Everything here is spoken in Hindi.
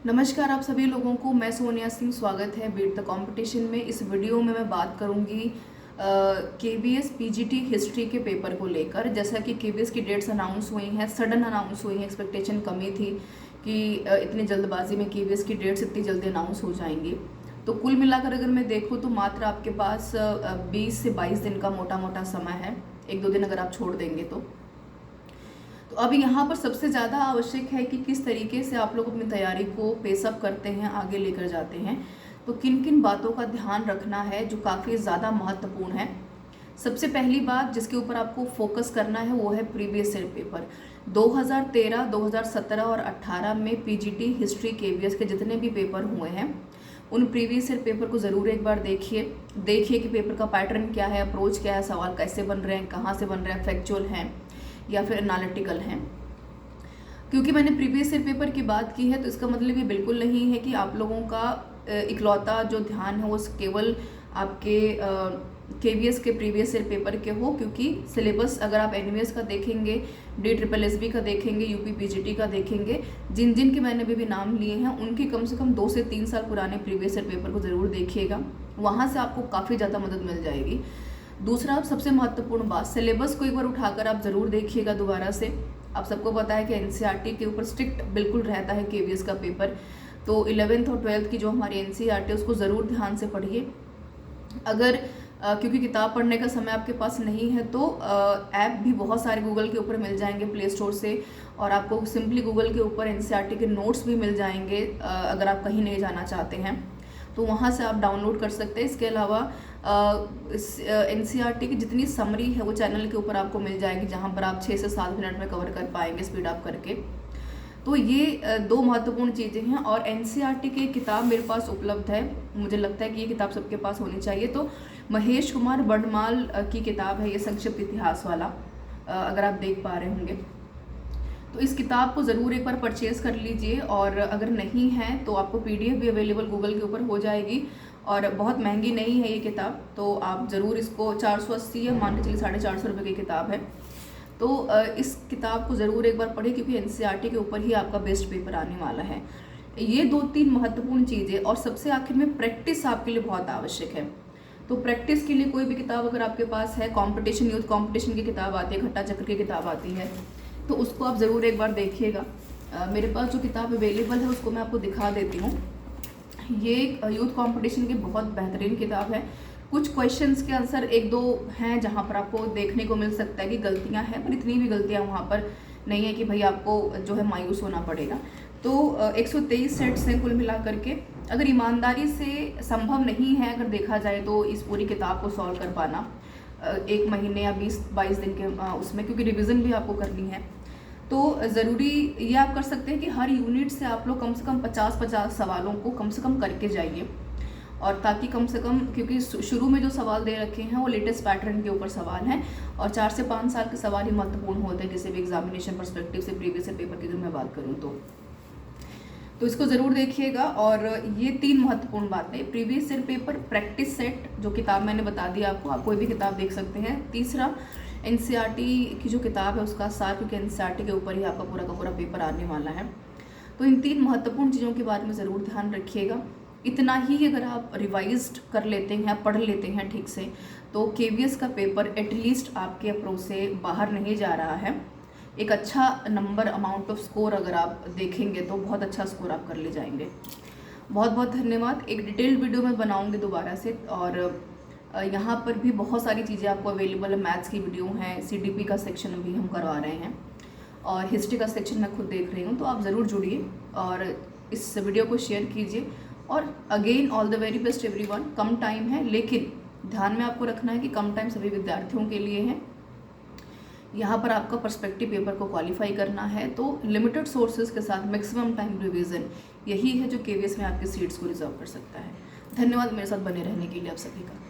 नमस्कार आप सभी लोगों को, मैं सोनिया सिंह। स्वागत है बीट द कंपटीशन में। इस वीडियो में मैं बात करूंगी केवीएस पीजीटी हिस्ट्री के पेपर को लेकर। जैसा कि केवीएस की डेट्स अनाउंस हुई हैं, सडन अनाउंस हुई हैं, एक्सपेक्टेशन कमी थी कि इतनी जल्दबाजी में केवीएस की डेट्स इतनी जल्दी अनाउंस हो जाएंगी। तो कुल मिलाकर अगर मैं देखूँ तो मात्र आपके पास 20 से 22 दिन का मोटा मोटा समय है, 1-2 दिन अगर आप छोड़ देंगे तो अब यहाँ पर सबसे ज़्यादा आवश्यक है कि किस तरीके से आप लोग अपनी तैयारी को पेसअप करते हैं, आगे लेकर जाते हैं। तो किन किन बातों का ध्यान रखना है जो काफ़ी ज़्यादा महत्वपूर्ण है। सबसे पहली बात जिसके ऊपर आपको फोकस करना है वो है प्रीवियस ईयर पेपर। 2013, 2017 और 18 में पीजीटी हिस्ट्री केवीएस के जितने भी पेपर हुए हैं उन प्रीवियस ईयर पेपर को ज़रूर एक बार देखिए कि पेपर का पैटर्न क्या है, अप्रोच क्या है, सवाल कैसे बन रहे हैं, कहाँ से बन रहे हैं, फैक्चुअल हैं या फिर एनालिटिकल हैं। क्योंकि मैंने प्रीवियस ईयर पेपर की बात की है तो इसका मतलब ये बिल्कुल नहीं है कि आप लोगों का इकलौता जो ध्यान है वो केवल आपके केवीएस के प्रीवियस ईयर पेपर के हो। क्योंकि सिलेबस अगर आप एनवीएस का देखेंगे, DSSB का देखेंगे, यूपी पीजीटी का देखेंगे, जिन जिन के मैंने भी नाम लिए हैं उनके कम से कम 2 से 3 साल पुराने प्रीवियस ईयर पेपर को ज़रूर देखिएगा। वहाँ से आपको काफ़ी ज़्यादा मदद मिल जाएगी। दूसरा सबसे महत्वपूर्ण बात, सिलेबस को एक बार उठाकर आप ज़रूर देखिएगा दोबारा से। आप सबको पता है कि एनसीईआरटी के ऊपर स्ट्रिक्ट बिल्कुल रहता है केवीएस का पेपर। तो 11th और 12th की जो हमारी एनसीईआरटी है उसको ज़रूर ध्यान से पढ़िए। अगर क्योंकि किताब पढ़ने का समय आपके पास नहीं है तो ऐप भी बहुत सारे गूगल के ऊपर मिल जाएंगे प्ले स्टोर से, और आपको सिंपली गूगल के ऊपर एनसीईआरटी के नोट्स भी मिल जाएंगे। अगर आप कहीं नहीं जाना चाहते हैं तो वहाँ से आप डाउनलोड कर सकते हैं। इसके अलावा एनसीईआरटी की जितनी समरी है वो चैनल के ऊपर आपको मिल जाएगी, जहाँ पर आप 6 से 7 मिनट में कवर कर पाएंगे स्पीड अप करके। तो ये 2 महत्वपूर्ण चीज़ें हैं। और एनसीईआरटी की किताब मेरे पास उपलब्ध है, मुझे लगता है कि ये किताब सबके पास होनी चाहिए। तो महेश कुमार बर्णमाल की किताब है ये, संक्षिप्त इतिहास वाला, अगर आप देख पा रहे होंगे तो इस किताब को ज़रूर एक बार परचेज़ कर लीजिए। और अगर नहीं है तो आपको पीडीएफ भी अवेलेबल गूगल के ऊपर हो जाएगी, और बहुत महंगी नहीं है ये किताब। तो आप ज़रूर इसको 480 या मान के चलिए 450 रुपये की किताब है। तो इस किताब को ज़रूर एक बार पढ़िए क्योंकि एनसीईआरटी के ऊपर ही आपका बेस्ट पेपर आने वाला है। ये 2-3 महत्वपूर्ण चीज़ें। और सबसे आखिर में प्रैक्टिस आपके लिए बहुत आवश्यक है। तो प्रैक्टिस के लिए कोई भी किताब अगर आपके पास है, कॉम्पिटिशन यूथ कॉम्पिटिशन की किताब आती है, घट्टा चक्र की किताब आती है, तो उसको आप ज़रूर एक बार देखिएगा। मेरे पास जो किताब अवेलेबल है उसको मैं आपको दिखा देती हूँ। ये यूथ कंपटीशन की बहुत बेहतरीन किताब है। कुछ क्वेश्चंस के आंसर 1-2 हैं जहाँ पर आपको देखने को मिल सकता है कि गलतियाँ हैं, पर इतनी भी गलतियाँ वहाँ पर नहीं है कि भाई आपको जो है मायूस होना पड़ेगा। तो 123 सेट्स हैं कुल मिला करके। अगर ईमानदारी से संभव नहीं है अगर देखा जाए तो इस पूरी किताब को सॉल्व कर पाना 1 महीने या 20-22 दिन के उसमें, क्योंकि रिविज़न भी आपको करनी है। तो ज़रूरी ये आप कर सकते हैं कि हर यूनिट से आप लोग कम से कम 50-50 सवालों को कम से कम करके जाइए। और ताकि कम से कम, क्योंकि शुरू में जो सवाल दे रखे हैं वो लेटेस्ट पैटर्न के ऊपर सवाल हैं, और 4 से 5 साल के सवाल ही महत्वपूर्ण होते हैं किसी भी एग्जामिनेशन पर्सपेक्टिव से। प्रीवियस ईयर पेपर की जो मैं बात करूँ तो इसको ज़रूर देखिएगा। और ये 3 महत्वपूर्ण बातें, previous year paper, practice set जो किताब मैंने बता दी आपको, आप कोई भी किताब देख सकते हैं। तीसरा एनसीईआरटी की जो किताब है उसका सार, क्योंकि एनसीईआरटी के ऊपर ही आपका पूरा का पूरा पेपर आने वाला है। तो इन 3 महत्वपूर्ण चीज़ों के बारे में ज़रूर ध्यान रखिएगा। इतना ही अगर आप रिवाइज्ड कर लेते हैं, पढ़ लेते हैं ठीक से, तो केवीएस का पेपर एटलीस्ट आपके अप्रोच से बाहर नहीं जा रहा है। एक अच्छा नंबर, अमाउंट ऑफ स्कोर अगर आप देखेंगे तो बहुत अच्छा स्कोर आप कर ले जाएंगे। बहुत बहुत धन्यवाद। एक डिटेल्ड वीडियो मैं बनाऊंगी दोबारा से, और यहाँ पर भी बहुत सारी चीज़ें आपको अवेलेबल है। मैथ्स की वीडियो हैं, सीडीपी का सेक्शन अभी हम करवा रहे हैं, और हिस्ट्री का सेक्शन मैं खुद देख रही हूँ। तो आप ज़रूर जुड़िए और इस वीडियो को शेयर कीजिए। और again all the very best everyone. Come time है, लेकिन ध्यान में आपको रखना है कि कम टाइम सभी विद्यार्थियों के लिए है। यहाँ पर आपका पर्सपेक्टिव पेपर को क्वालिफाई करना है, तो लिमिटेड सोर्सेज के साथ मैक्सिमम टाइम रिवीजन यही है जो केवीएस में आपके सीट्स को रिजर्व कर सकता है। धन्यवाद मेरे साथ बने रहने के लिए आप सभी का।